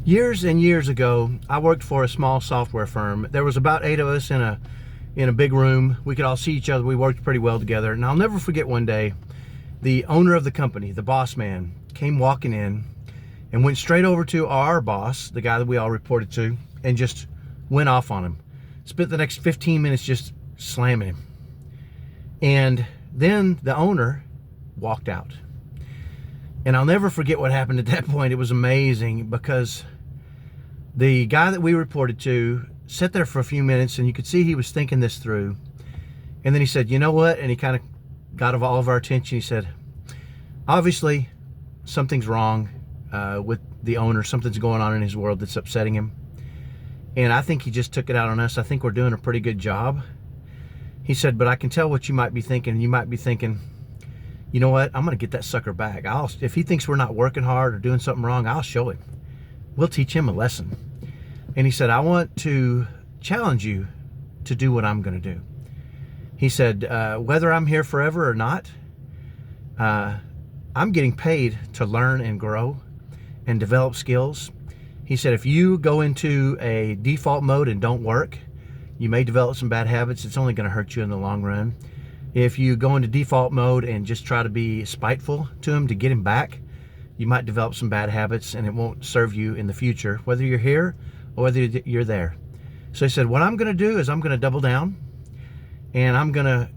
Years and years ago, I worked for a small software firm. There was about 8 of us in a big room. We could all see each other. We worked pretty well together. And I'll never forget one day, the owner of the company, the boss man, came walking in and went straight over to our boss, the guy that we all reported to, and just went off on him. Spent the next 15 minutes just slamming him. And then the owner walked out. And I'll never forget what happened at that point. It was amazing because the guy that we reported to sat there for a few minutes, and you could see he was thinking this through. And then he said, you know what? And he kind of got all of our attention. He said, obviously, something's wrong with the owner. Something's going on in his world that's upsetting him. And I think he just took it out on us. I think we're doing a pretty good job. He said, but I can tell what you might be thinking. You might be thinking, you know what? I'm going to get that sucker back. If he thinks we're not working hard or doing something wrong, I'll show him. We'll teach him a lesson. And he said, I want to challenge you to do what I'm going to do. He said, whether I'm here forever or not, I'm getting paid to learn and grow and develop skills. He said, if you go into a default mode and don't work, you may develop some bad habits. It's only going to hurt you in the long run. If you go into default mode and just try to be spiteful to him to get him back, you might develop some bad habits and it won't serve you in the future, whether you're here or whether you're there. So he said, what I'm going to do is I'm going to double down, and I'm going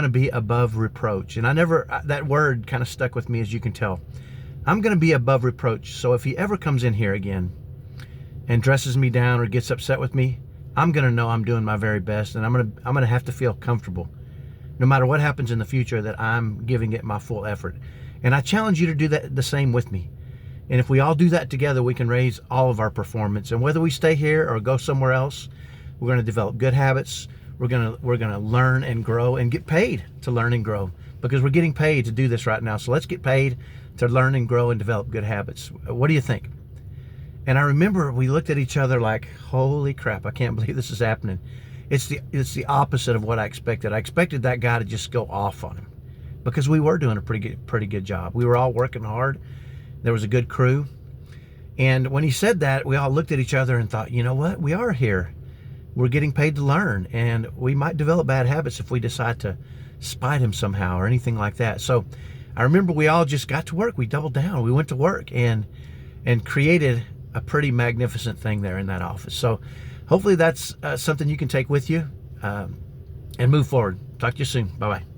to be above reproach. And that word kind of stuck with me, as you can tell. I'm going to be above reproach. So if he ever comes in here again and dresses me down or gets upset with me, I'm going to know I'm doing my very best, and I'm going to have to feel comfortable, no matter what happens in the future, that I'm giving it my full effort. And I challenge you to do that the same with me. And if we all do that together, we can raise all of our performance. And whether we stay here or go somewhere else, we're going to develop good habits. We're going to learn and grow and get paid to learn and grow, because we're getting paid to do this right now. So let's get paid to learn and grow and develop good habits. What do you think? And I remember we looked at each other like, holy crap, I can't believe this is happening. It's the opposite of what I expected. I expected that guy to just go off on him, because we were doing a pretty good job. We were all working hard. There was a good crew. And when he said that, we all looked at each other and thought, you know what? We are here. We're getting paid to learn, and we might develop bad habits if we decide to spite him somehow or anything like that. So I remember we all just got to work. We doubled down. We went to work and created a pretty magnificent thing there in that office. So hopefully that's something you can take with you and move forward. Talk to you soon. Bye-bye.